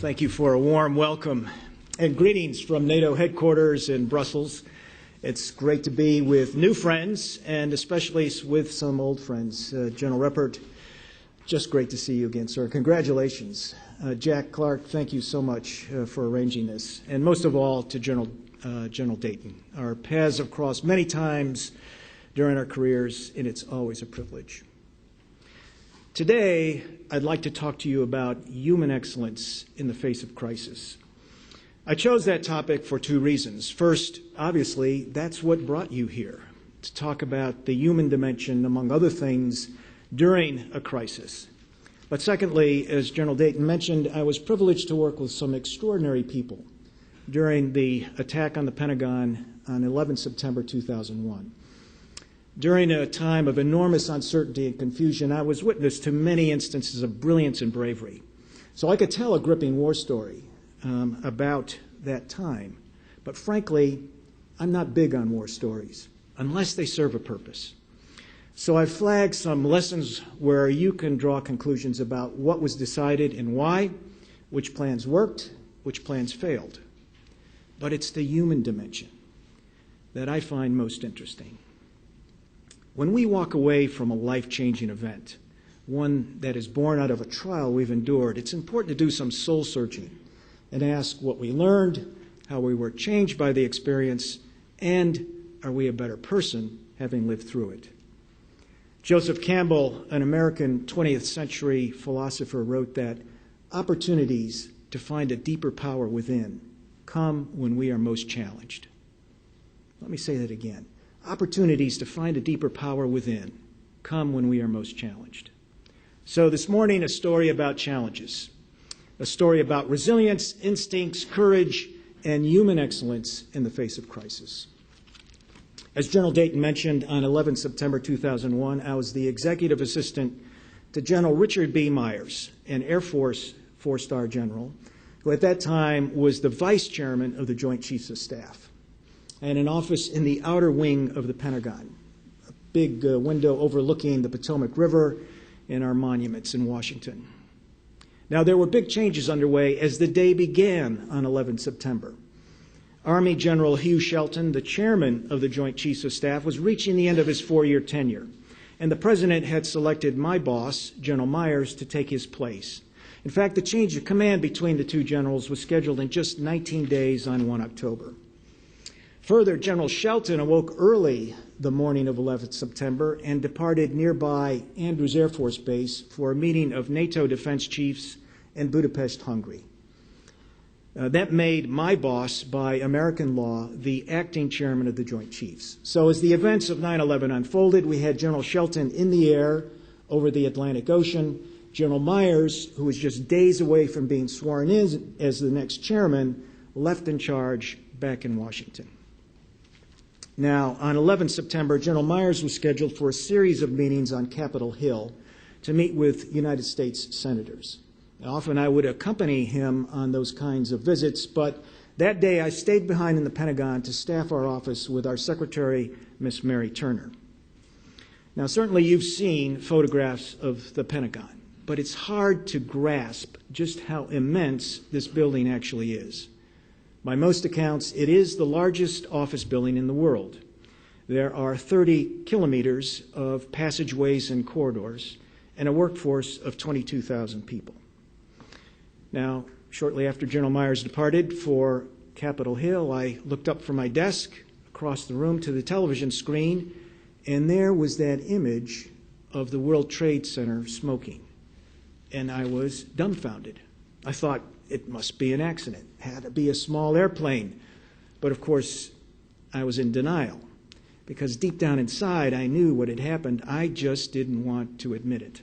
Thank you for a warm welcome and greetings from NATO headquarters in Brussels. It's great to be with new friends and especially with some old friends. General Ruppert, just great to see you again, sir. Congratulations. Jack Clark, thank you so much for arranging this. And most of all to General Dayton. Our paths have crossed many times during our careers, and it's always a privilege. Today, I'd like to talk to you about human excellence in the face of crisis. I chose that topic for two reasons. First, obviously, that's what brought you here, to talk about the human dimension, among other things, during a crisis. But secondly, as General Dayton mentioned, I was privileged to work with some extraordinary people during the attack on the Pentagon on 11 September 2001. During a time of enormous uncertainty and confusion, I was witness to many instances of brilliance and bravery. So I could tell a gripping war story about that time. But frankly, I'm not big on war stories, unless they serve a purpose. So I flagged some lessons where you can draw conclusions about what was decided and why, which plans worked, which plans failed. But it's the human dimension that I find most interesting. When we walk away from a life-changing event, one that is born out of a trial we've endured, it's important to do some soul-searching and ask what we learned, how we were changed by the experience, and are we a better person having lived through it? Joseph Campbell, an American 20th century philosopher, wrote that opportunities to find a deeper power within come when we are most challenged. Let me say that again. Opportunities to find a deeper power within come when we are most challenged. So this morning, a story about challenges, a story about resilience, instincts, courage, and human excellence in the face of crisis. As General Dayton mentioned, on 11 September 2001, I was the executive assistant to General Richard B. Myers, an Air Force four-star general, who at that time was the vice chairman of the Joint Chiefs of Staff, and an office in the outer wing of the Pentagon, a big window overlooking the Potomac River and our monuments in Washington. Now, there were big changes underway as the day began on 11 September. Army General Hugh Shelton, the chairman of the Joint Chiefs of Staff, was reaching the end of his four-year tenure, and the president had selected my boss, General Myers, to take his place. In fact, the change of command between the two generals was scheduled in just 19 days on 1 October. Further, General Shelton awoke early the morning of 11 September and departed nearby Andrews Air Force Base for a meeting of NATO defense chiefs in Budapest, Hungary. That made my boss, by American law, the acting chairman of the Joint Chiefs. So as the events of 9/11 unfolded, we had General Shelton in the air over the Atlantic Ocean. General Myers, who was just days away from being sworn in as the next chairman, left in charge back in Washington. Now, on 11 September, General Myers was scheduled for a series of meetings on Capitol Hill to meet with United States senators. Often I would accompany him on those kinds of visits, but that day I stayed behind in the Pentagon to staff our office with our secretary, Miss Mary Turner. Now, certainly you've seen photographs of the Pentagon, but it's hard to grasp just how immense this building actually is. By most accounts, it is the largest office building in the world. There are 30 kilometers of passageways and corridors and a workforce of 22,000 people. Now, shortly after General Myers departed for Capitol Hill, I looked up from my desk across the room to the television screen, and there was that image of the World Trade Center smoking. And I was dumbfounded. I thought, it must be an accident. It had to be a small airplane. But of course, I was in denial, because deep down inside, I knew what had happened. I just didn't want to admit it.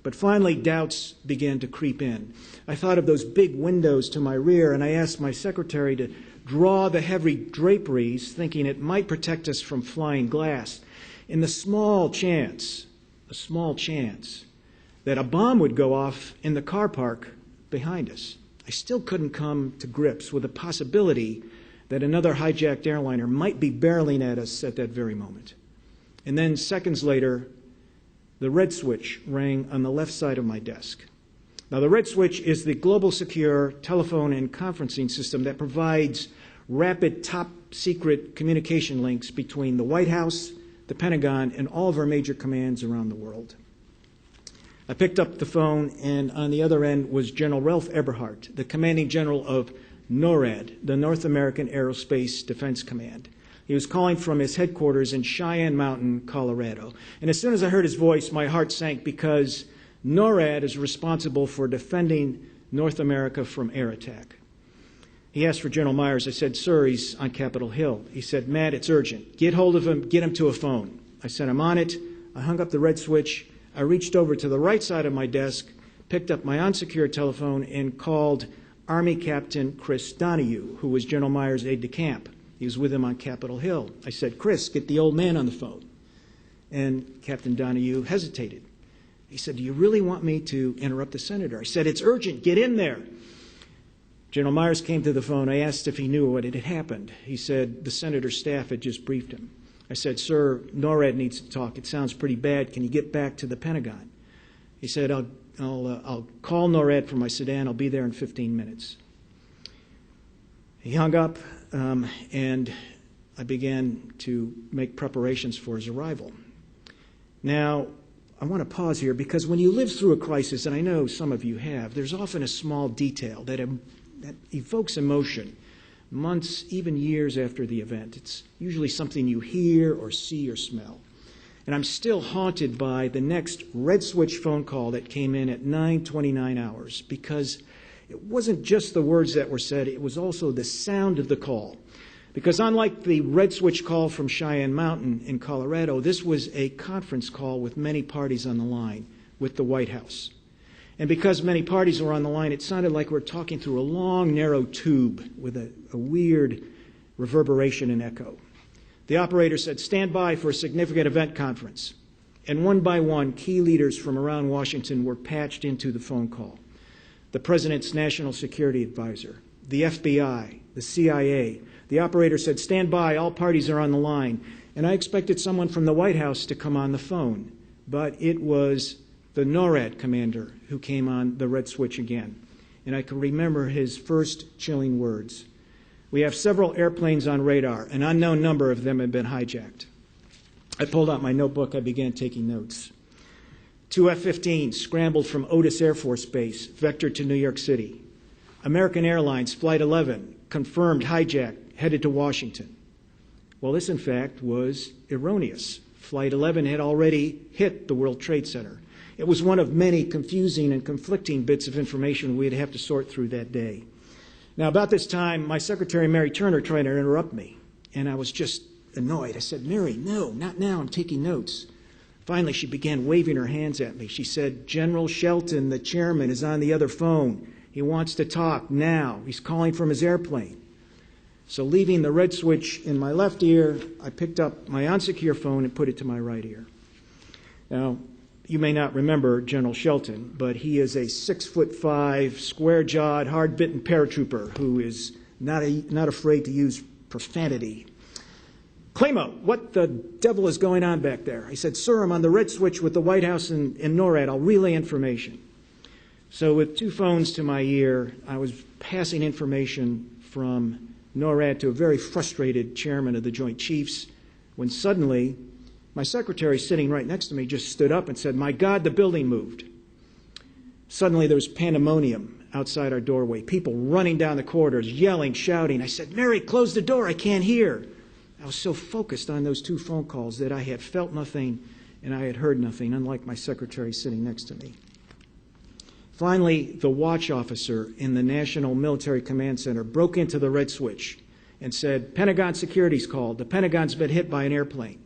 But finally, doubts began to creep in. I thought of those big windows to my rear, and I asked my secretary to draw the heavy draperies, thinking it might protect us from flying glass, in the small chance that a bomb would go off in the car park behind us. I still couldn't come to grips with the possibility that another hijacked airliner might be barreling at us at that very moment. And then seconds later, the red switch rang on the left side of my desk. Now, the Red Switch is the global secure telephone and conferencing system that provides rapid, top-secret communication links between the White House, the Pentagon, and all of our major commands around the world. I picked up the phone, and on the other end was General Ralph Eberhart, the commanding general of NORAD, the North American Aerospace Defense Command. He was calling from his headquarters in Cheyenne Mountain, Colorado. And as soon as I heard his voice, my heart sank because NORAD is responsible for defending North America from air attack. He asked for General Myers. I said, "Sir, he's on Capitol Hill." He said, "Matt, it's urgent. Get hold of him. Get him to a phone." I said, "I'm on it." I hung up the Red Switch. I reached over to the right side of my desk, picked up my unsecured telephone, and called Army Captain Chris Donahue, who was General Myers' aide-de-camp. He was with him on Capitol Hill. I said, "Chris, get the old man on the phone." And Captain Donahue hesitated. He said, "Do you really want me to interrupt the senator?" I said, "It's urgent. Get in there." General Myers came to the phone. I asked if he knew what had happened. He said the senator's staff had just briefed him. I said, "Sir, NORAD needs to talk. It sounds pretty bad. Can you get back to the Pentagon?" He said, I'll call NORAD from my sedan. I'll be there in 15 minutes. He hung up, and I began to make preparations for his arrival. Now, I want to pause here because when you live through a crisis, and I know some of you have, there's often a small detail that evokes emotion months, even years after the event. It's usually something you hear or see or smell. And I'm still haunted by the next Red Switch phone call that came in at 9:29 hours because it wasn't just the words that were said, it was also the sound of the call. Because unlike the Red Switch call from Cheyenne Mountain in Colorado, this was a conference call with many parties on the line with the White House. And because many parties were on the line, it sounded like we were talking through a long, narrow tube with a weird reverberation and echo. The operator said, "Stand by for a significant event conference." And one by one, key leaders from around Washington were patched into the phone call. The President's National Security Advisor, the FBI, the CIA. The operator said, "Stand by, all parties are on the line." And I expected someone from the White House to come on the phone, but it was the NORAD commander who came on the Red Switch again. And I can remember his first chilling words. "We have several airplanes on radar. An unknown number of them have been hijacked." I pulled out my notebook. I began taking notes. 2 F-15s scrambled from Otis Air Force Base, vectored to New York City. American Airlines Flight 11, confirmed hijacked, headed to Washington. Well, this, in fact, was erroneous. Flight 11 had already hit the World Trade Center. It was one of many confusing and conflicting bits of information we'd have to sort through that day. Now, about this time, my secretary, Mary Turner, tried to interrupt me, and I was just annoyed. I said, "Mary, no, not now. I'm taking notes." Finally, she began waving her hands at me. She said, "General Shelton, the chairman, is on the other phone. He wants to talk now. He's calling from his airplane." So leaving the Red Switch in my left ear, I picked up my unsecure phone and put it to my right ear. Now, you may not remember General Shelton, but he is a 6'5", square-jawed, hard-bitten paratrooper who is not afraid to use profanity. "Klimow, what the devil is going on back there?" I said, "Sir, I'm on the Red Switch with the White House and NORAD. I'll relay information." So with two phones to my ear, I was passing information from NORAD to a very frustrated chairman of the Joint Chiefs when suddenly my secretary sitting right next to me just stood up and said, "My God, the building moved." Suddenly there was pandemonium outside our doorway, people running down the corridors, yelling, shouting. I said, "Mary, close the door, I can't hear." I was so focused on those two phone calls that I had felt nothing and I had heard nothing, unlike my secretary sitting next to me. Finally, the watch officer in the National Military Command Center broke into the Red Switch and said, "Pentagon security's called. The Pentagon's been hit by an airplane."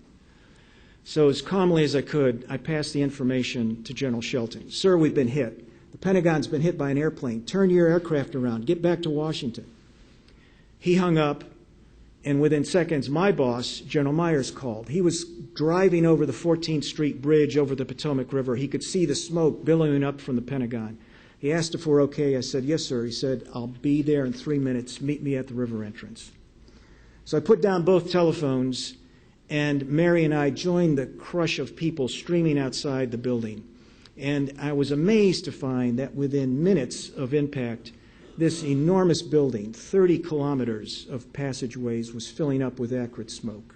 So as calmly as I could, I passed the information to General Shelton. "Sir, we've been hit. The Pentagon's been hit by an airplane. Turn your aircraft around. Get back to Washington." He hung up, and within seconds, my boss, General Myers, called. He was driving over the 14th Street Bridge over the Potomac River. He could see the smoke billowing up from the Pentagon. He asked if we're okay. I said, "Yes, sir." He said, "I'll be there in 3 minutes. Meet me at the river entrance." So I put down both telephones, and Mary and I joined the crush of people streaming outside the building. And I was amazed to find that within minutes of impact, this enormous building, 30 kilometers of passageways, was filling up with acrid smoke.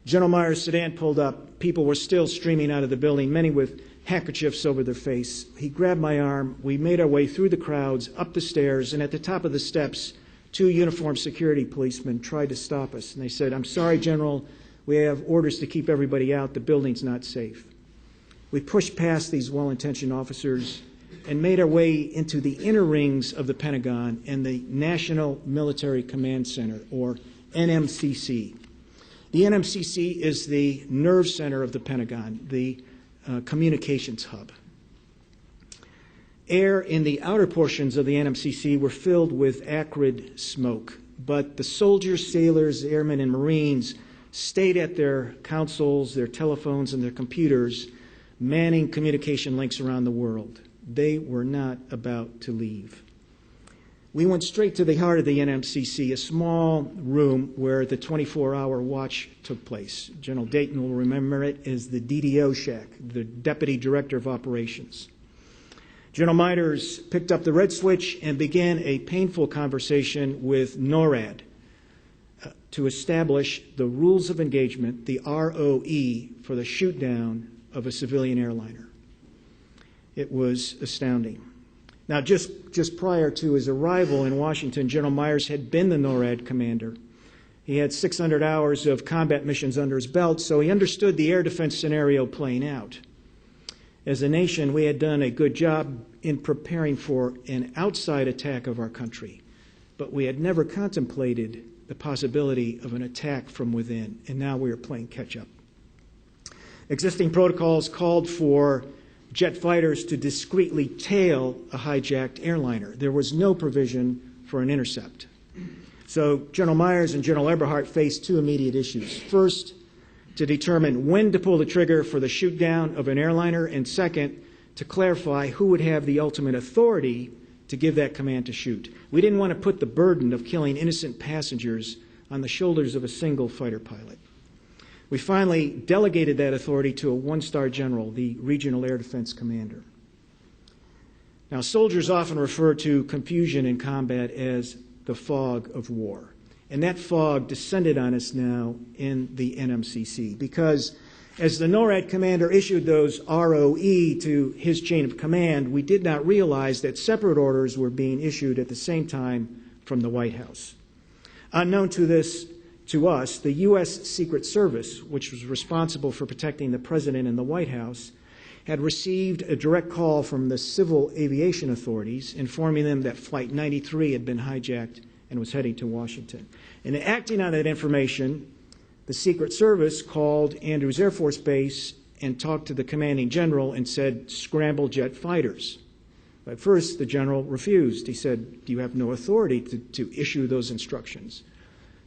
General Myers' sedan pulled up. People were still streaming out of the building, many with handkerchiefs over their face. He grabbed my arm. We made our way through the crowds, up the stairs, and at the top of the steps, 2 uniformed security policemen tried to stop us. And they said, "I'm sorry, General, we have orders to keep everybody out. The building's not safe." We pushed past these well-intentioned officers and made our way into the inner rings of the Pentagon and the National Military Command Center, or NMCC. The NMCC is the nerve center of the Pentagon, the communications hub. Air in the outer portions of the NMCC were filled with acrid smoke, but the soldiers, sailors, airmen, and Marines stayed at their consoles, their telephones, and their computers, manning communication links around the world. They were not about to leave. We went straight to the heart of the NMCC, a small room where the 24-hour watch took place. General Dayton will remember it as the DDO shack, the Deputy Director of Operations. General Myers picked up the red switch and began a painful conversation with NORAD to establish the rules of engagement, the ROE, for the shoot-down of a civilian airliner. It was astounding. Now, just prior to his arrival in Washington, General Myers had been the NORAD commander. He had 600 hours of combat missions under his belt, so he understood the air defense scenario playing out. As a nation, we had done a good job in preparing for an outside attack of our country, but we had never contemplated the possibility of an attack from within, and now we are playing catch-up. Existing protocols called for jet fighters to discreetly tail a hijacked airliner. There was no provision for an intercept. So General Myers and General Eberhart faced 2 immediate issues. First, to determine when to pull the trigger for the shoot-down of an airliner, and second, to clarify who would have the ultimate authority to give that command to shoot. We didn't want to put the burden of killing innocent passengers on the shoulders of a single fighter pilot. We finally delegated that authority to a 1-star general, the Regional Air Defense Commander. Now, soldiers often refer to confusion in combat as the fog of war. And that fog descended on us now in the NMCC because as the NORAD commander issued those ROE to his chain of command, we did not realize that separate orders were being issued at the same time from the White House. Unknown to us, the U.S. Secret Service, which was responsible for protecting the President and the White House, had received a direct call from the Civil Aviation authorities informing them that Flight 93 had been hijacked and was heading to Washington. And acting on that information, the Secret Service called Andrews Air Force Base and talked to the commanding general and said, "Scramble jet fighters." At first, the general refused. He said, "You have no authority to issue those instructions."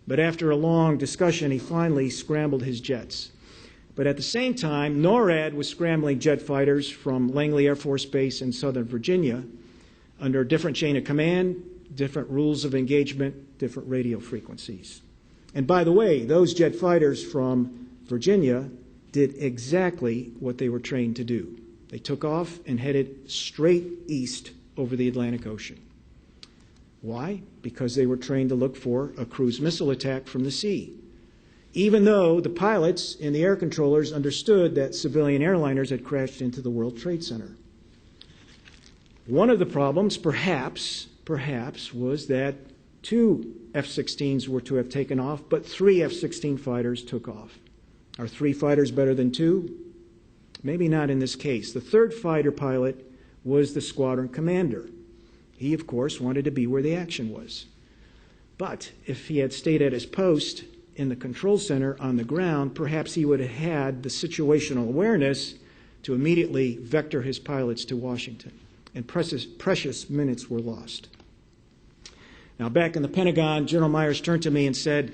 But after a long discussion, he finally scrambled his jets. But at the same time, NORAD was scrambling jet fighters from Langley Air Force Base in Southern Virginia under a different chain of command, different rules of engagement, different radio frequencies. And by the way, those jet fighters from Virginia did exactly what they were trained to do. They took off and headed straight east over the Atlantic Ocean. Why? Because they were trained to look for a cruise missile attack from the sea, even though the pilots and the air controllers understood that civilian airliners had crashed into the World Trade Center. One of the problems, perhaps, was that 2 F-16s were to have taken off, but 3 F-16 fighters took off. Are 3 fighters better than 2? Maybe not in this case. The 3rd fighter pilot was the squadron commander. He, of course, wanted to be where the action was. But if he had stayed at his post in the control center on the ground, perhaps he would have had the situational awareness to immediately vector his pilots to Washington. And precious minutes were lost. Now, back in the Pentagon, General Myers turned to me and said,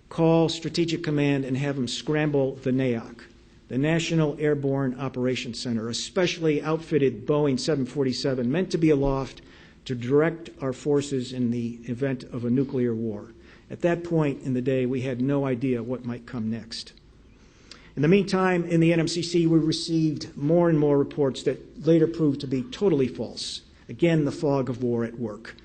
"Call Strategic Command and have them scramble the NAOC, the National Airborne Operations Center, a specially outfitted Boeing 747 meant to be aloft to direct our forces in the event of a nuclear war." At that point in the day, we had no idea what might come next. In the meantime, in the NMCC, we received more and more reports that later proved to be totally false. Again, the fog of war at work.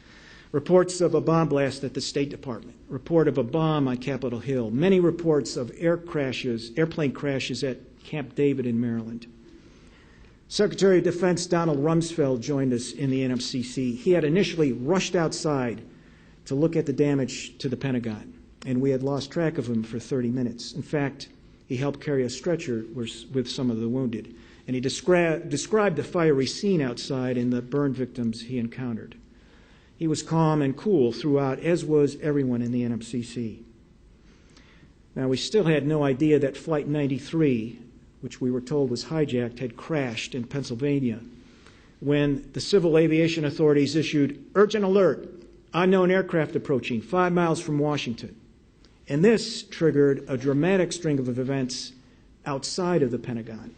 Reports of a bomb blast at the State Department, report of a bomb on Capitol Hill, many reports of airplane crashes at Camp David in Maryland. Secretary of Defense Donald Rumsfeld joined us in the NMCC. He had initially rushed outside to look at the damage to the Pentagon, and we had lost track of him for 30 minutes. In fact, he helped carry a stretcher with some of the wounded, and he described the fiery scene outside and the burn victims he encountered. He was calm and cool throughout, as was everyone in the NMCC. Now, we still had no idea that Flight 93, which we were told was hijacked, had crashed in Pennsylvania when the civil aviation authorities issued urgent alert, unknown aircraft approaching 5 miles from Washington. And this triggered a dramatic string of events outside of the Pentagon.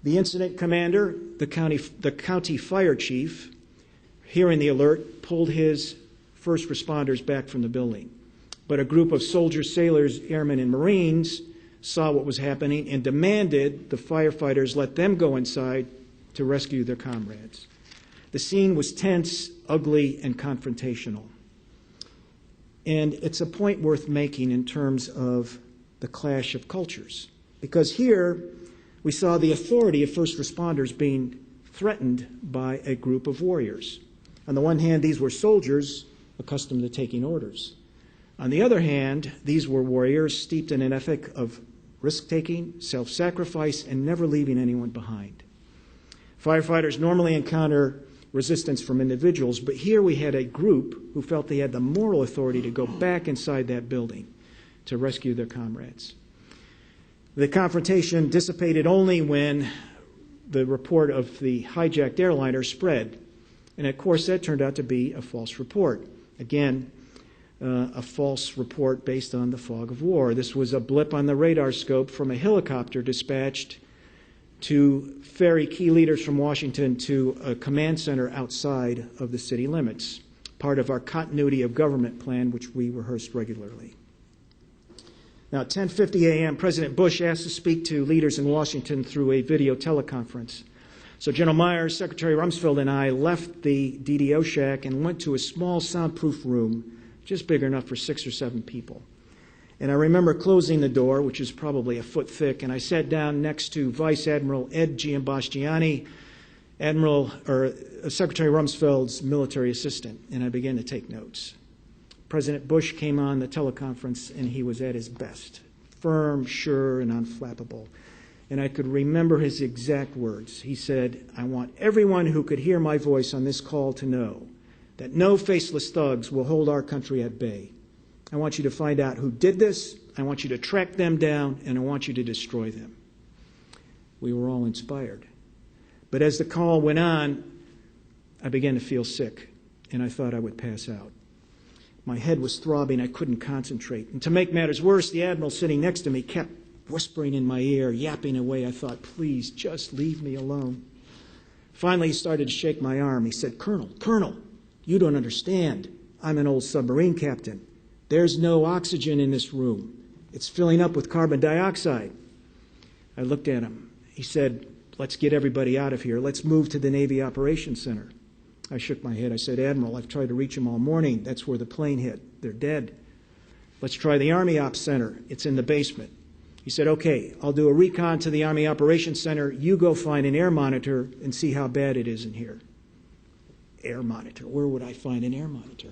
The incident commander, the county fire chief, hearing the alert, pulled his first responders back from the building. But a group of soldiers, sailors, airmen, and Marines saw what was happening and demanded the firefighters let them go inside to rescue their comrades. The scene was tense, ugly, and confrontational. And it's a point worth making in terms of the clash of cultures. Because here we saw the authority of first responders being threatened by a group of warriors. On the one hand, these were soldiers accustomed to taking orders. On the other hand, these were warriors steeped in an ethic of risk-taking, self-sacrifice, and never leaving anyone behind. Firefighters normally encounter resistance from individuals, but here we had a group who felt they had the moral authority to go back inside that building to rescue their comrades. The confrontation dissipated only when the report of the hijacked airliner spread. And of course, that turned out to be a false report. Again, a false report based on the fog of war. This was a blip on the radar scope from a helicopter dispatched to ferry key leaders from Washington to a command center outside of the city limits, part of our continuity of government plan, which we rehearsed regularly. Now, at 10:50 a.m., President Bush asked to speak to leaders in Washington through a video teleconference. So General Myers, Secretary Rumsfeld, and I left the DDO shack and went to a small soundproof room, just big enough for 6 or 7 people. And I remember closing the door, which is probably a foot thick, and I sat down next to Vice Admiral Ed Giambastiani, Secretary Rumsfeld's military assistant, and I began to take notes. President Bush came on the teleconference, and he was at his best, firm, sure, and unflappable. And I could remember his exact words. He said, "I want everyone who could hear my voice on this call to know that no faceless thugs will hold our country at bay. I want you to find out who did this, I want you to track them down, and I want you to destroy them." We were all inspired. But as the call went on, I began to feel sick, and I thought I would pass out. My head was throbbing, I couldn't concentrate. And to make matters worse, the admiral sitting next to me kept whispering in my ear, yapping away. I thought, please, just leave me alone. Finally, he started to shake my arm. He said, Colonel, you don't understand. I'm an old submarine captain. There's no oxygen in this room. It's filling up with carbon dioxide. I looked at him. He said, let's get everybody out of here. Let's move to the Navy Operations Center. I shook my head. I said, Admiral, I've tried to reach them all morning. That's where the plane hit. They're dead. Let's try the Army Ops Center. It's in the basement. He said, okay, I'll do a recon to the Army Operations Center. You go find an air monitor and see how bad it is in here. Air monitor. Where would I find an air monitor?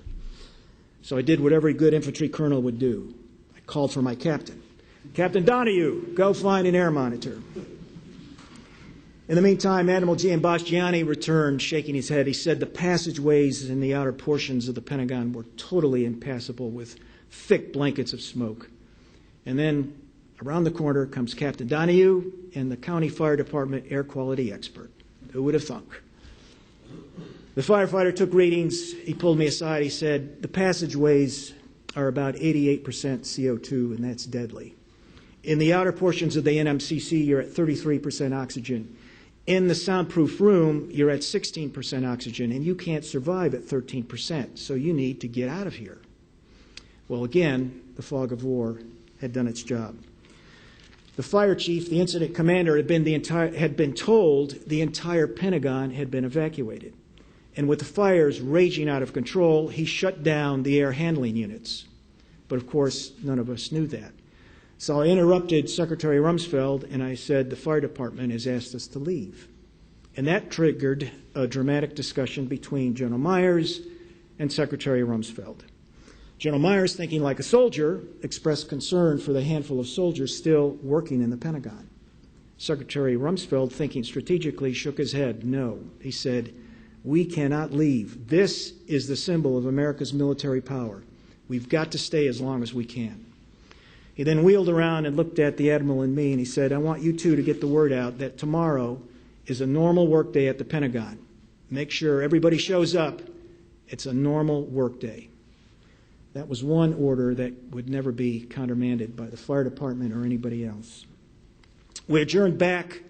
So I did what every good infantry colonel would do. I called for my captain. Captain Donahue, go find an air monitor. In the meantime, Admiral Giambastiani returned, shaking his head. He said the passageways in the outer portions of the Pentagon were totally impassable with thick blankets of smoke. And then around the corner comes Captain Donahue and the county fire department air quality expert. Who would have thunk? The firefighter took readings. He pulled me aside. He said, the passageways are about 88% CO2, and that's deadly. In the outer portions of the NMCC, you're at 33% oxygen. In the soundproof room, you're at 16% oxygen, and you can't survive at 13%, so you need to get out of here. Well, again, the fog of war had done its job. The fire chief, the incident commander, had been told the entire Pentagon had been evacuated. And with the fires raging out of control, he shut down the air handling units. But of course, none of us knew that. So I interrupted Secretary Rumsfeld and I said, the fire department has asked us to leave. And that triggered a dramatic discussion between General Myers and Secretary Rumsfeld. General Myers, thinking like a soldier, expressed concern for the handful of soldiers still working in the Pentagon. Secretary Rumsfeld, thinking strategically, shook his head. No, he said, we cannot leave. This is the symbol of America's military power. We've got to stay as long as we can. He then wheeled around and looked at the Admiral and me, and he said, I want you two to get the word out that tomorrow is a normal work day at the Pentagon. Make sure everybody shows up. It's a normal work day. That was one order that would never be countermanded by the fire department or anybody else. We adjourned back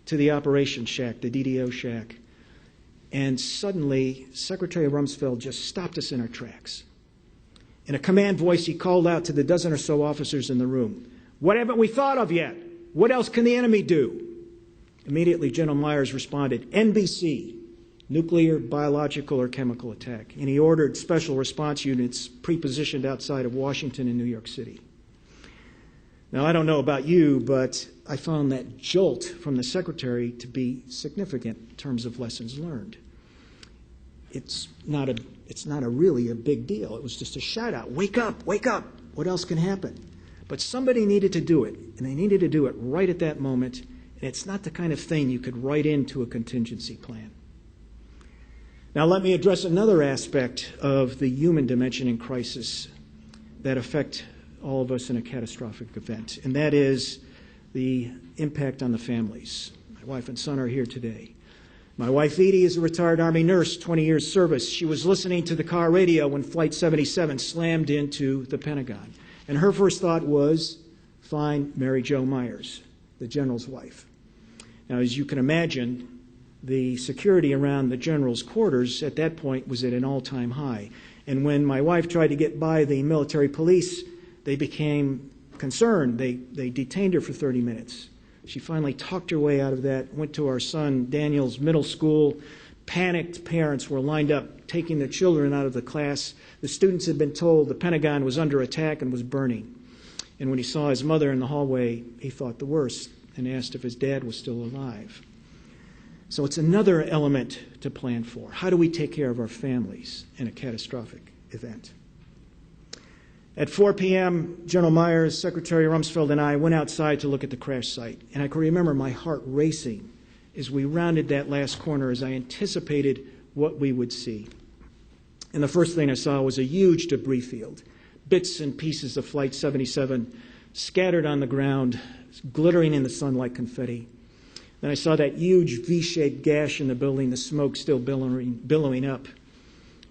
to the operations shack, the DDO shack, and suddenly Secretary Rumsfeld just stopped us in our tracks. In a command voice, he called out to the dozen or so officers in the room, what haven't we thought of yet? What else can the enemy do? Immediately, General Myers responded, NBC, nuclear, biological, or chemical attack. And he ordered special response units pre-positioned outside of Washington and New York City. Now, I don't know about you, but I found that jolt from the Secretary to be significant in terms of lessons learned. It's not really a big deal. It was just a shout out, wake up, what else can happen? But somebody needed to do it, and they needed to do it right at that moment, and it's not the kind of thing you could write into a contingency plan. Now let me address another aspect of the human dimension in crisis that affect all of us in a catastrophic event, and that is the impact on the families. My wife and son are here today. My wife, Edie, is a retired Army nurse, 20 years service. She was listening to the car radio when Flight 77 slammed into the Pentagon. And her first thought was, find Mary Jo Myers, the general's wife. Now, as you can imagine, the security around the general's quarters at that point was at an all-time high. And when my wife tried to get by the military police, they became concerned. They detained her for 30 minutes. She finally talked her way out of that, went to our son Daniel's middle school. Panicked parents were lined up, taking their children out of the class. The students had been told the Pentagon was under attack and was burning. And when he saw his mother in the hallway, he thought the worst and asked if his dad was still alive. So it's another element to plan for. How do we take care of our families in a catastrophic event? At 4 p.m., General Myers, Secretary Rumsfeld, and I went outside to look at the crash site. And I can remember my heart racing as we rounded that last corner as I anticipated what we would see. And the first thing I saw was a huge debris field, bits and pieces of Flight 77 scattered on the ground, glittering in the sun like confetti. Then I saw that huge V-shaped gash in the building, the smoke still billowing up.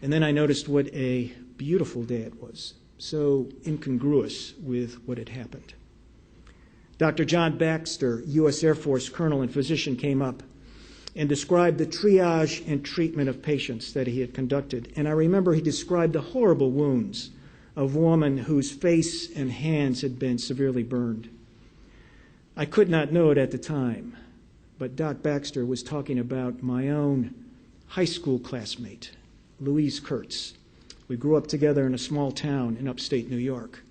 And then I noticed what a beautiful day it was, so incongruous with what had happened. Dr. John Baxter, U.S. Air Force colonel and physician, came up and described the triage and treatment of patients that he had conducted. And I remember he described the horrible wounds of a woman whose face and hands had been severely burned. I could not know it at the time, but Doc Baxter was talking about my own high school classmate, Louise Kurtz. We grew up together in a small town in upstate New York.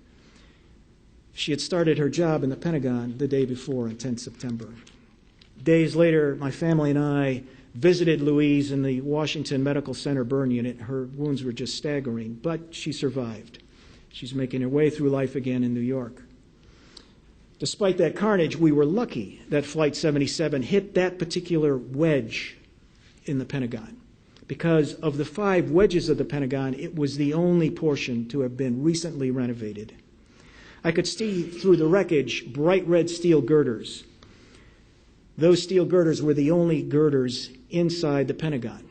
She had started her job in the Pentagon the day before on 10 September. Days later, my family and I visited Louise in the Washington Medical Center burn unit. Her wounds were just staggering, but she survived. She's making her way through life again in New York. Despite that carnage, we were lucky that Flight 77 hit that particular wedge in the Pentagon. Because of the 5 wedges of the Pentagon, it was the only portion to have been recently renovated. I could see through the wreckage bright red steel girders. Those steel girders were the only girders inside the Pentagon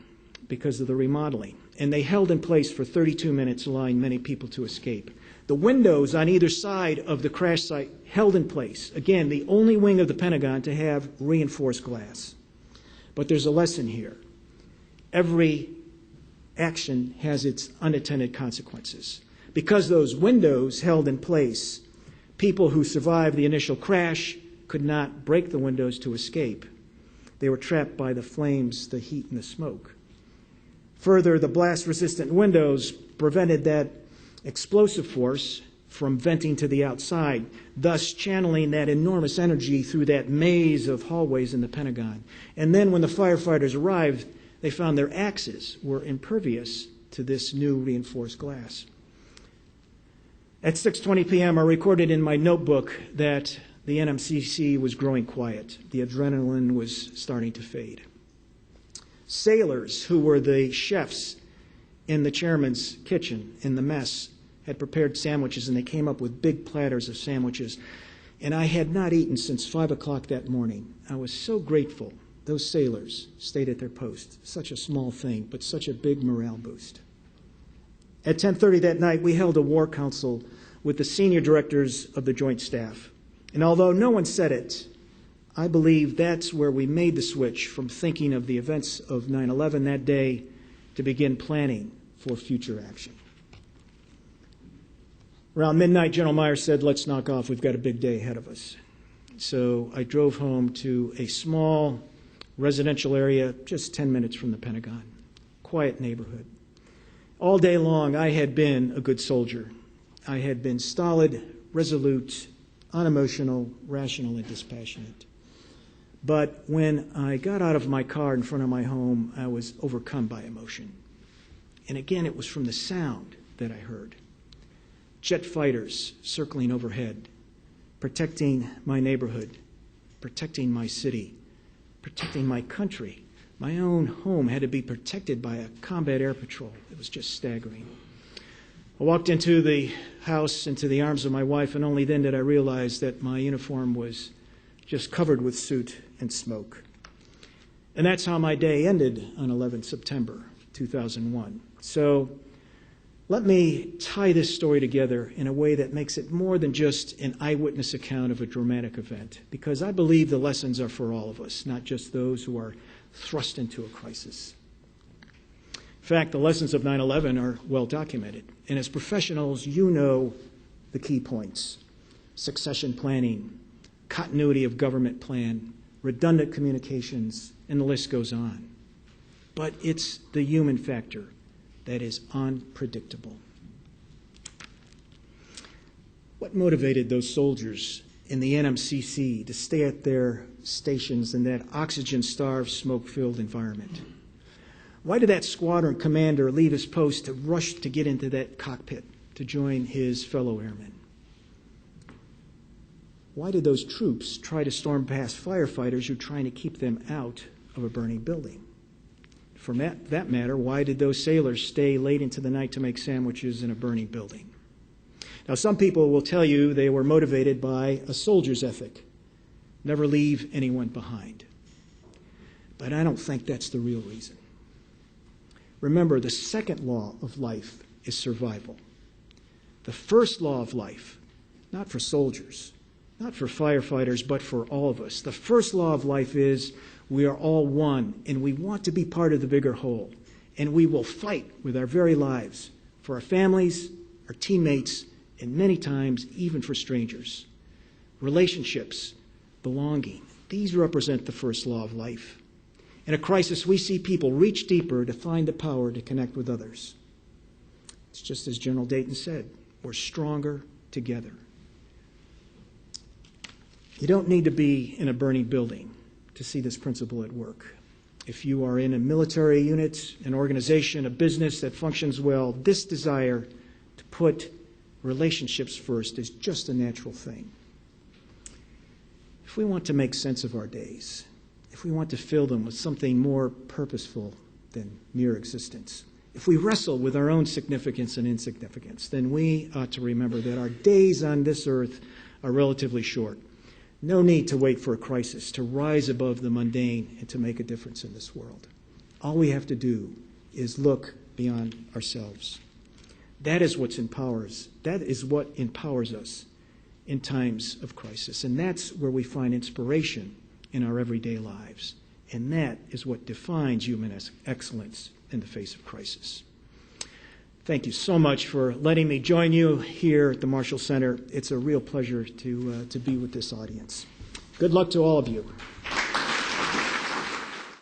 because of the remodeling. And they held in place for 32 minutes, allowing many people to escape. The windows on either side of the crash site held in place. Again, the only wing of the Pentagon to have reinforced glass. But there's a lesson here. Every action has its unintended consequences. Because those windows held in place, people who survived the initial crash could not break the windows to escape. They were trapped by the flames, the heat, and the smoke. Further, the blast-resistant windows prevented that explosive force from venting to the outside, thus channeling that enormous energy through that maze of hallways in the Pentagon. And then when the firefighters arrived, they found their axes were impervious to this new reinforced glass. At 6:20 p.m., I recorded in my notebook that the NMCC was growing quiet. The adrenaline was starting to fade. Sailors who were the chefs in the chairman's kitchen in the mess had prepared sandwiches, and they came up with big platters of sandwiches. And I had not eaten since 5 o'clock that morning. I was so grateful those sailors stayed at their post. Such a small thing, but such a big morale boost. At 10:30 that night, we held a war council with the senior directors of the Joint Staff. And although no one said it, I believe that's where we made the switch from thinking of the events of 9/11 that day to begin planning for future action. Around midnight, General Myers said, "Let's knock off. We've got a big day ahead of us." So I drove home to a small residential area just 10 minutes from the Pentagon, quiet neighborhood. All day long, I had been a good soldier. I had been stolid, resolute, unemotional, rational, and dispassionate. But when I got out of my car in front of my home, I was overcome by emotion. And again, it was from the sound that I heard. Jet fighters circling overhead, protecting my neighborhood, protecting my city, protecting my country. My own home had to be protected by a combat air patrol. It was just staggering. I walked into the house, into the arms of my wife, and only then did I realize that my uniform was just covered with soot and smoke. And that's how my day ended on 11 September 2001. So let me tie this story together in a way that makes it more than just an eyewitness account of a dramatic event, because I believe the lessons are for all of us, not just those who are thrust into a crisis. In fact, the lessons of 9/11 are well documented. And as professionals, you know the key points: succession planning, continuity of government plan, redundant communications, and the list goes on. But it's the human factor that is unpredictable. What motivated those soldiers in the NMCC to stay at their stations in that oxygen-starved, smoke-filled environment? Why did that squadron commander leave his post to rush to get into that cockpit to join his fellow airmen? Why did those troops try to storm past firefighters who were trying to keep them out of a burning building? For that matter, why did those sailors stay late into the night to make sandwiches in a burning building? Now, some people will tell you they were motivated by a soldier's ethic: never leave anyone behind. But I don't think that's the real reason. Remember, the second law of life is survival. The first law of life, not for soldiers, not for firefighters, but for all of us. The first law of life is we are all one, and we want to be part of the bigger whole. And we will fight with our very lives for our families, our teammates, and many times even for strangers. Relationships, belonging, these represent the first law of life. In a crisis, we see people reach deeper to find the power to connect with others. It's just as General Dayton said, we're stronger together. You don't need to be in a burning building to see this principle at work. If you are in a military unit, an organization, a business that functions well, this desire to put relationships first is just a natural thing. If we want to make sense of our days, if we want to fill them with something more purposeful than mere existence, if we wrestle with our own significance and insignificance, then we ought to remember that our days on this earth are relatively short. No need to wait for a crisis to rise above the mundane and to make a difference in this world. All we have to do is look beyond ourselves. That is what empowers us in times of crisis. And that's where we find inspiration in our everyday lives. And that is what defines human excellence in the face of crisis. Thank you so much for letting me join you here at the Marshall Center. It's a real pleasure to be with this audience. Good luck to all of you.